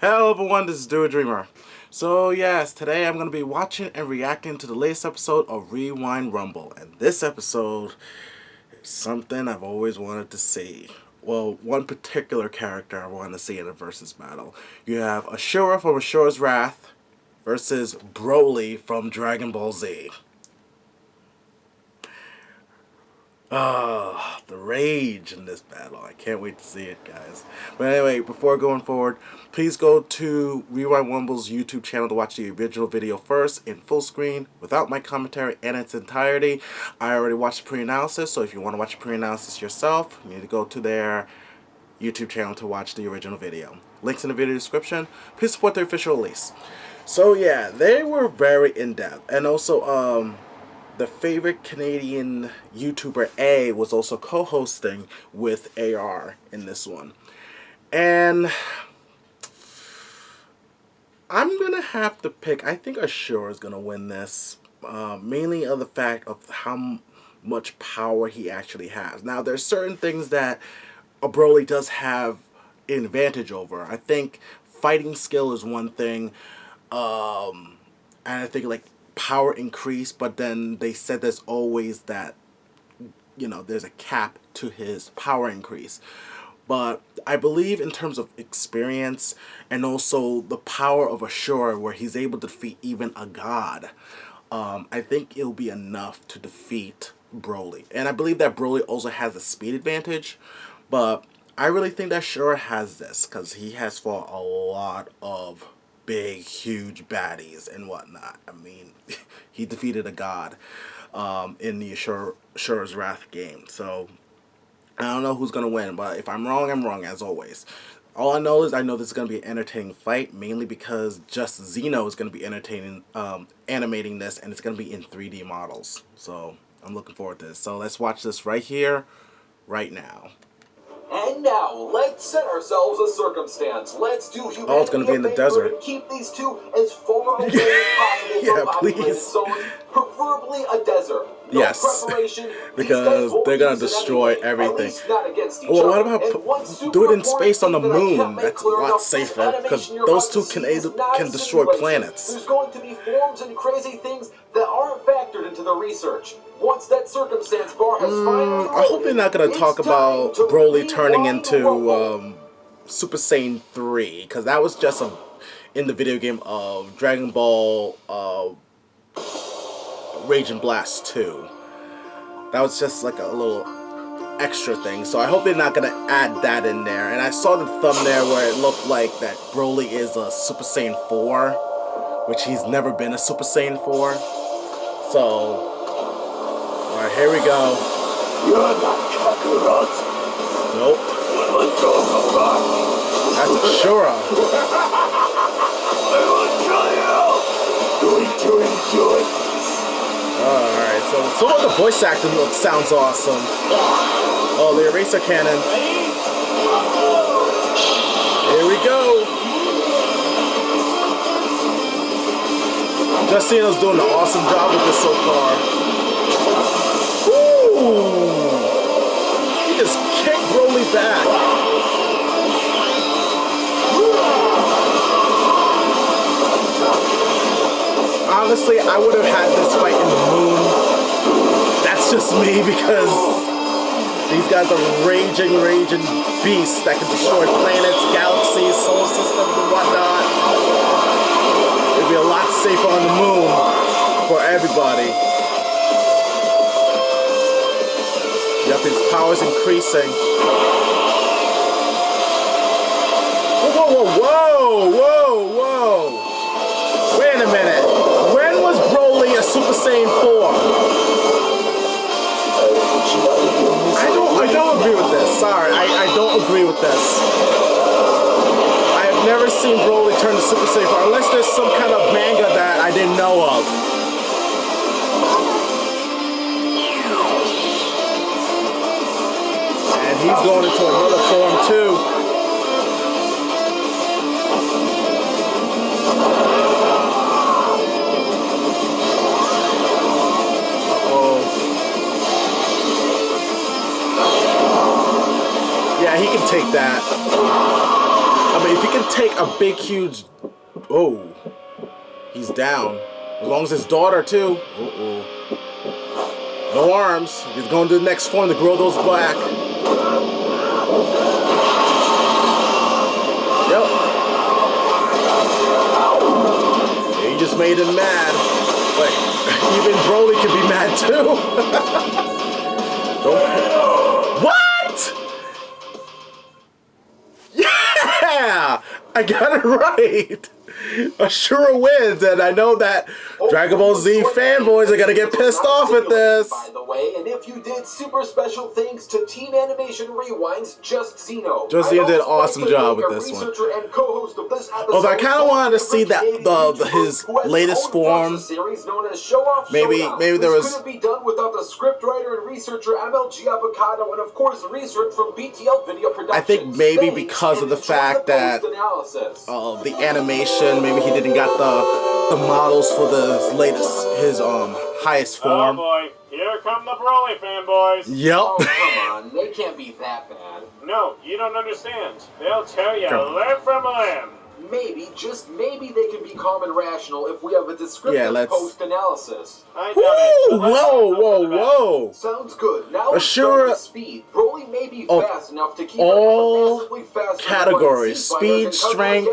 Hello everyone, this is Do a Dreamer. So yes, today I'm going to be watching and reacting to the latest episode of Rewind Rumble. And this episode is something I've always wanted to see. Well, one particular character I want to see in a versus battle. You have Ashura from ASURA'S Wrath versus BROLY from Dragon Ball Z. The rage in this battle. I can't wait to see it, guys. But anyway, before going forward, please go to Rewind Rumble's YouTube channel to watch the original video first in full screen without my commentary in its entirety. I already watched the pre-analysis, so if you want to watch the pre-analysis yourself, you need to go to their YouTube channel to watch the original video. Links in the video description. Please support their official release. So yeah, they were very in-depth. And also, the favorite Canadian YouTuber A was also co-hosting with AR in this one. And I'm going to have to pick, I think Ashura is going to win this. Mainly of the fact of how much power he actually has. Now there's certain things that a BROLY does have an advantage over. I think fighting skill is one thing. And I think like power increase, but then they said there's always that, you know, there's a cap to his power increase. But I believe in terms of experience and also the power of Ashura, where he's able to defeat even a god, I think it'll be enough to defeat BROLY. And I believe that BROLY also has a speed advantage, but I really think that Ashura has this because he has fought a lot of big, huge baddies and whatnot. I mean, he defeated a god in the ASURA'S Wrath game. So, I don't know who's going to win, but if I'm wrong as always. All I know is I know this is going to be an entertaining fight, mainly because JustZino is going to be animating this, and it's going to be in 3D models. So, I'm looking forward to this. So, let's watch this right here, right now. And now, let's set ourselves a circumstance. Let's do humanity it's going to be in the desert. And keep these two as far away as possible yeah, from please. zones, preferably a desert. No yes, preparation. because they're going to destroy everything. Well, what about do it in space on the moon? That's a lot safer, because those two can destroy planets. There's going to be forms and crazy things that aren't factored into the research. Once that circumstance bar has finally I hope you're not going to talk about BROLY turning into Super Saiyan 3, because that was just in the video game of Dragon Ball Rage and Blast 2. That was just like a little extra thing, so I hope they're not going to add that in there. And I saw the thumbnail where it looked like that BROLY is a Super Saiyan 4, which he's never been a Super Saiyan 4. So, alright, here we go. You're not Kakarot. Nope. That's Ashura. I will kill you. Do it. Alright, so some of the voice acting sounds awesome. Oh, the eraser cannon. Here we go. JustZino's doing an awesome job with this so far. Ooh! He just kicked BROLY back. Honestly, I would have had this fight in the moon. That's just me, because these guys are raging beasts that can destroy planets, galaxies, solar systems, and whatnot. It'd be a lot safer on the moon for everybody. Yep, his power's increasing. Whoa! Wait a minute. When was BROLY a Super Saiyan 4? I don't agree with this. Sorry, I don't agree with this. I have never seen BROLY turn to Super Saiyan 4 unless there's some kind of manga that I didn't know of. And he's going into another form too. Yeah, he can take that. I mean, if he can take a big, huge... Oh. He's down. As long as his daughter, too. Uh-oh. No arms. He's going to the next form to grow those back. Yep. Yeah, you just made him mad. But even Broly can be mad, too. Don't... What? Yeah! I got it right. Ashura wins, and I know that Dragon Ball Z fanboys are gonna get pissed off at this. By the way, and if you did super special thanks to Team Animation Rewind's JustZino. JustZino did an awesome job with this one. Although I kind of wanted to see that his latest form. Maybe there was. Couldn't be done without the scriptwriter and researcher MLG Avocado, and of course research from BTL Video Productions. I think maybe because of the fact that the animation. Maybe he didn't got the models for the latest, his highest form. Oh boy, here come the BROLY fanboys. Yep. Oh, come on, they can't be that bad. No, you don't understand. They'll tear you limb from limb. Maybe, just maybe they can be calm and rational if we have a descriptive post-analysis. I doubt it. Whoa. Sounds good. Now Ashura, speed. Broly may be fast enough to keep all categories: speed, strength,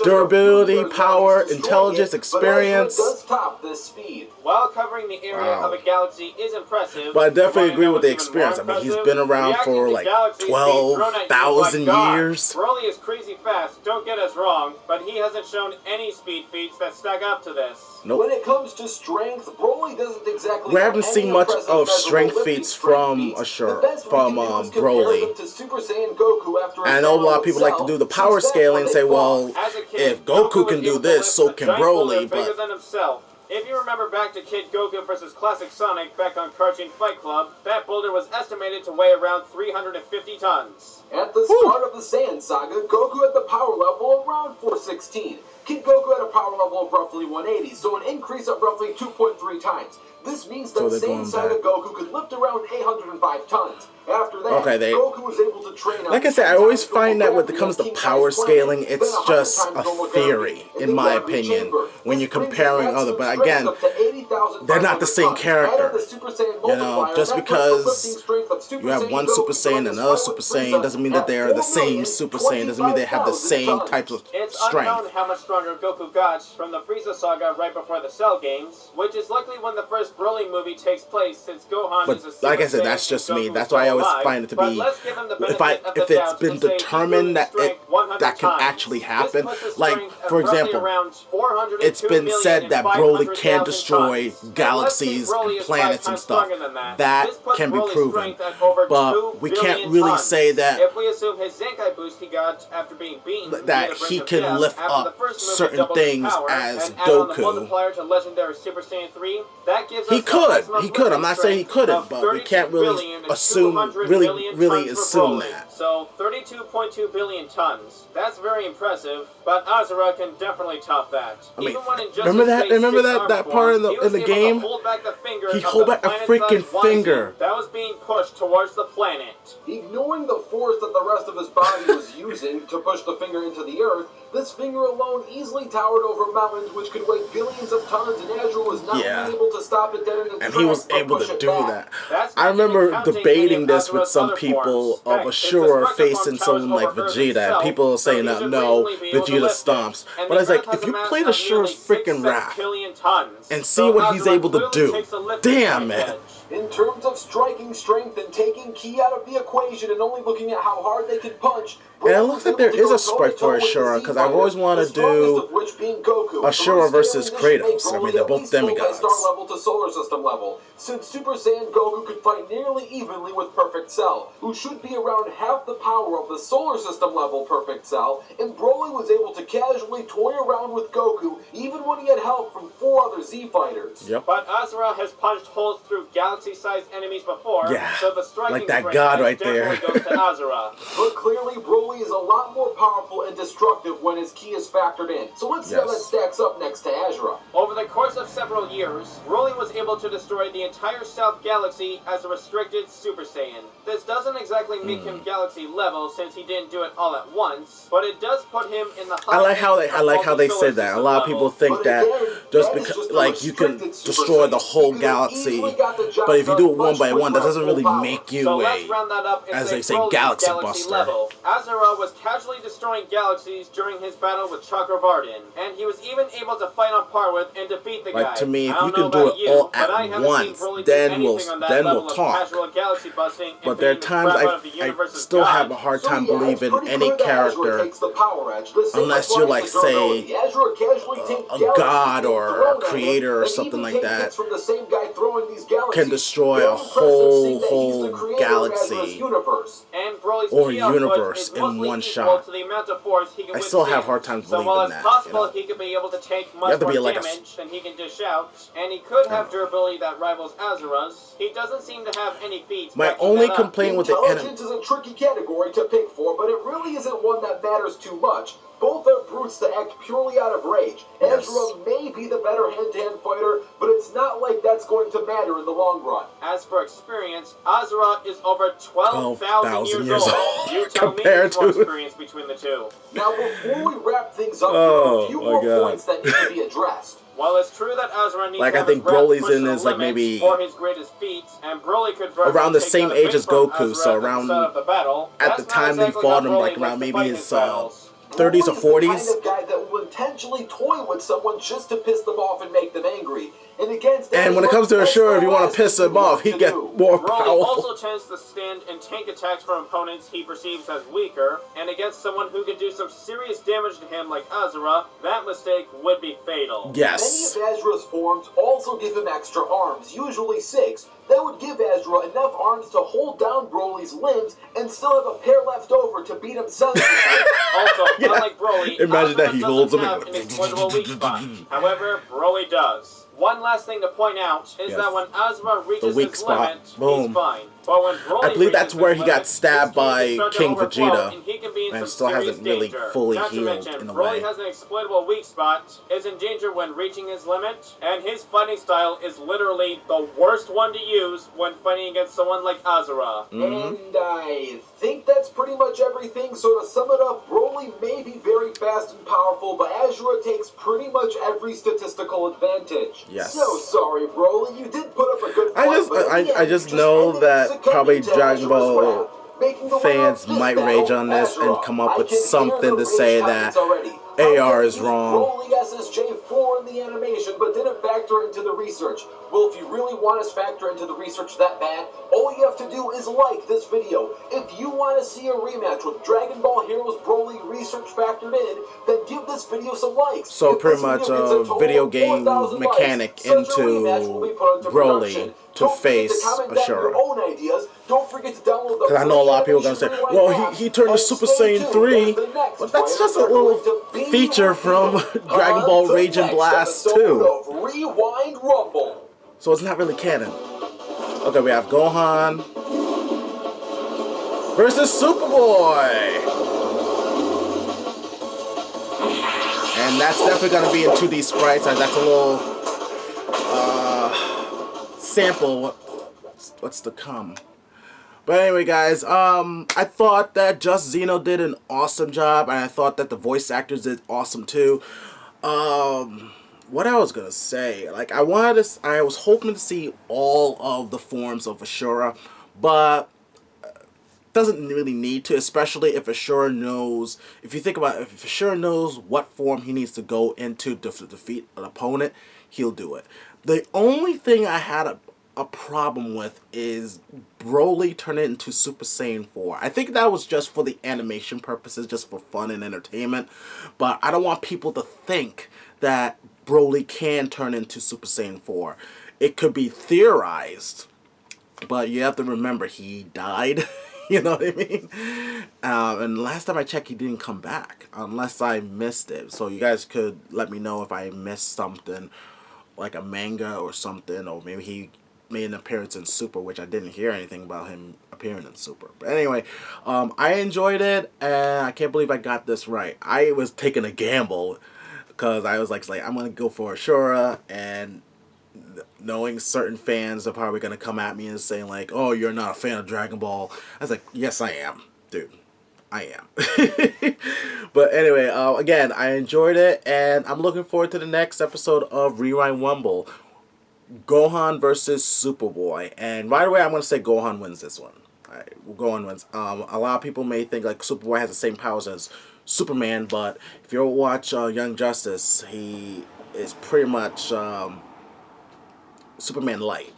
durability, power, intelligence, experience. Does top this speed. While covering the area of a galaxy is impressive, but I definitely agree with the experience. I mean, he's been around for like 12,000 years. Broly is crazy fast, don't get us wrong, but he hasn't shown any speed feats that stack up to this. Nope. When it comes to strength, Broly doesn't exactly. We haven't seen much of strength feats from Ashura, from Broly. And I know a lot of people like to do the power scaling and say, well, if Goku can do this, so can Broly. But if you remember back to Kid Goku vs. Classic Sonic back on Cartoon Fight Club, that boulder was estimated to weigh around 350 tons. At the start of the Saiyan Saga, Goku had the power level of around 416. Kid Goku had a power level of roughly 180, so an increase of roughly 2.3 times. This means that Saiyan Saga Goku could lift around 805 tons. After that, Goku was able to train. Like I said, I always find that when it comes to power scaling, it's just a theory, in my opinion, when you're comparing other. But again, they're not the same character. You know, just because you have one Super Saiyan and another Super Saiyan doesn't mean that they are the same Super Saiyan. Doesn't mean they have the same types of strength. It's unknown how much stronger Goku got from the Frieza saga right before the Cell games, which is likely when the first Broly movie takes place, since Gohan is a Super like I said, Saiyan that's just me. Goku That's why I always find it to be, if it's been determined that that can actually happen. Like, for example, it's been said that Broly can destroy galaxies and planets and stuff. That can be proven. But we can't really say that if we assume his Zenkai boost he got after being beaten, that he can lift up certain things as Goku. He could. I'm not saying he couldn't, but we can't really assume, really assume that. So 32.2 billion tons. That's very impressive, but Asura can definitely top that. I mean, Even when in remember that part in the game? He held back a freaking finger. That was being pushed towards the planet. Ignoring the force that the rest of his body was using to push the finger into the earth, this finger alone easily towered over mountains which could weigh billions of tons, and Azure was not able to stop it dead in its and he was able to do that. I remember debating this with some people of Ashura facing someone like Vegeta, and people are saying that no, Vegeta stomps. But I was like, if you played Ashura's freaking Wrath and see what he's able to do, damn man. In terms of striking strength and taking ki out of the equation and only looking at how hard they can punch, and it looks like there is a sprite for Ashura, because I've always wanted to do Ashura versus Kratos. I mean, they're both demigods. Star level to solar system level, since Super Saiyan Goku could fight nearly evenly with Perfect Cell, who should be around half the power of the solar system level Perfect Cell, and Broly was able to casually toy around with Goku even when he had help from 4 other Z fighters. Yep. But Asura has punched holes through galaxy-sized enemies before, so the striking like that god right there. goes to Asura. But clearly Broly Broly is a lot more powerful and destructive when his ki is factored in. So let's see how that stacks up next to Azura. Over the course of several years, Broly was able to destroy the entire South Galaxy as a restricted Super Saiyan. This doesn't exactly make him Galaxy level since he didn't do it all at once, but it does put him in the I like how they said that. A lot of people think that just because, like, you can destroy the whole galaxy, but if you do it one by one, that doesn't really make you as they say, Galaxy Buster. Level. Azura was casually destroying galaxies during his battle with Chakravartin, and he was even able to fight on par with and defeat the guy. Like, to me, if you can do it all at once, then we'll talk. But there are times I still have a hard time believing any character, unless you're like, say, a god or a creator or something like that, can destroy a whole galaxy or universe in one shot. I still have hard time believing while that. it's possible he could be able to take much more damage than he can dish out, and he could have durability that rivals Azura's, he doesn't seem to have any feats. My only complaint with the Intelligence is a tricky category to pick for, but it really isn't one that matters too much. Both are brutes that act purely out of rage. Azura may be the better hand-to-hand fighter, but it's not like that's going to matter in the long run. As for experience, Azura is over 12,000 years old. You tell me compared more to experience between the two. Now, before we wrap things up, there are a few more points that need to be addressed. While it's true that Azura needs Like, to I have think his breath Broly's pushed in to is the like limit maybe for his greatest feats, and Broly could around the take same down a age bit as from Goku, Azura so at the around start of the battle. at the That's time not they exactly fought how him, like Broly around likes to maybe fight his battles. 30s or Broly's the 40s. kind of guy that will intentionally toy with someone just to piss them off and make them angry. And when it comes to Ashura, if you want to piss him off, he gets more Broly powerful. also tends to stand and tank attacks from opponents he perceives as weaker, and against someone who can do some serious damage to him like Azura, that mistake would be fatal. Yes. Many of Azura's forms also give him extra arms, usually 6. That would give Azura enough arms to hold down Broly's limbs and still have a pair left over to beat him senselessly. Also, unlike Broly, Imagine Azura that he holds him doesn't have an exploitable weak spot. However, Broly does. One last thing to point out is that when Azura reaches weak his spot. limit, he's fine. But when Broly I believe that's reaches where his he got limit, stabbed his ki by can start to King overflow, Vegeta, and he can be in and some still hasn't serious really danger. fully Not to healed mention, in a Broly way. has an exploitable weak spot, is in danger when reaching his limit, and his fighting style is literally the worst one to use when fighting against someone like Azura. And I think that's pretty much everything. So to sum it up, Broly may be very fast and powerful, but Azura takes pretty much every statistical advantage. Yes. So sorry, Broly, you did put up a good fight. I just know that probably Dragon Ball fans might rage on this and come up with something to say that AR is wrong. Broly SSJ4 in the animation, but didn't factor into the research. Well, if you really want us to factor into the research that bad, all you have to do is like this video. If you want to see a rematch with Dragon Ball Heroes Broly research factored in, then give this video some likes. So pretty much a video game mechanic into Broly to face Ashura. Because I know a lot of people are going to say, well, he turned to Super Saiyan 3, but that's just a little feature from Dragon Ball Rage and Blast 2. Rewind Rumble. So it's not really canon. Okay, we have Gohan versus Superboy. And that's definitely going to be in 2D sprites. That's a little sample what's to come. But anyway, guys, I thought that JustZino did an awesome job, and I thought that the voice actors did awesome too. What I was gonna say, like, I was hoping to see all of the forms of Ashura, but doesn't really need to, especially if Ashura knows. If you think about it, if Ashura knows what form he needs to go into to defeat an opponent, he'll do it. The only thing I had a problem with is Broly turning into Super Saiyan 4. I think that was just for the animation purposes, just for fun and entertainment, but I don't want people to think that Broly can turn into Super Saiyan 4. It could be theorized, but you have to remember he died. You know what I mean? And last time I checked, he didn't come back, unless I missed it. So you guys could let me know if I missed something, like a manga or something, or maybe he made an appearance in Super, which I didn't hear anything about him appearing in Super. But anyway, I enjoyed it, and I can't believe I got this right. I was taking a gamble because I was like I'm gonna go for Ashura, and knowing certain fans are probably gonna come at me and saying like, "Oh, you're not a fan of Dragon Ball." I was like, "Yes, I am, dude. I am." But anyway, again, I enjoyed it, and I'm looking forward to the next episode of Rewind Rumble, Gohan versus Superboy. And right away, I'm gonna say Gohan wins this one. All right, Gohan wins. A lot of people may think like Superboy has the same powers as Superman, but if you ever watch Young Justice, he is pretty much Superman light.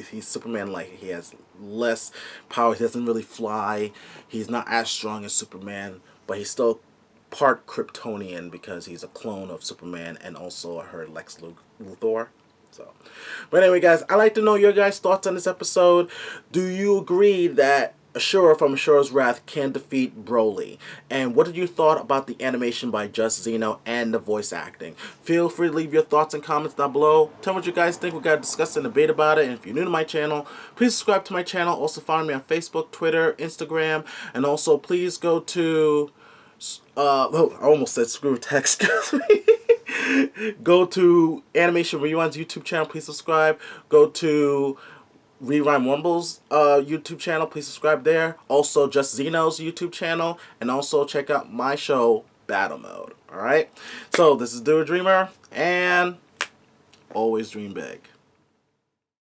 He's Superman light. He has less power. He doesn't really fly. He's not as strong as Superman, but he's still part Kryptonian because he's a clone of Superman and also her Lex Luthor. So, but anyway, guys, I'd like to know your guys' thoughts on this episode. Do you agree that Ashura from Ashura's Wrath can defeat Broly? And what did you thought about the animation by JustZino and the voice acting? Feel free to leave your thoughts and comments down below. Tell me what you guys think. We got to discuss and debate about it. And if you're new to my channel, please subscribe to my channel. Also follow me on Facebook, Twitter, Instagram, and also please go to I almost said screw text. Go to Animation Rewind's YouTube channel. Please subscribe. Go to Rewind Rumble's YouTube channel. Please subscribe there. Also, JustZino's YouTube channel. And also check out my show, Battle Mode. Alright? So, this is Do a Dreamer. And always dream big.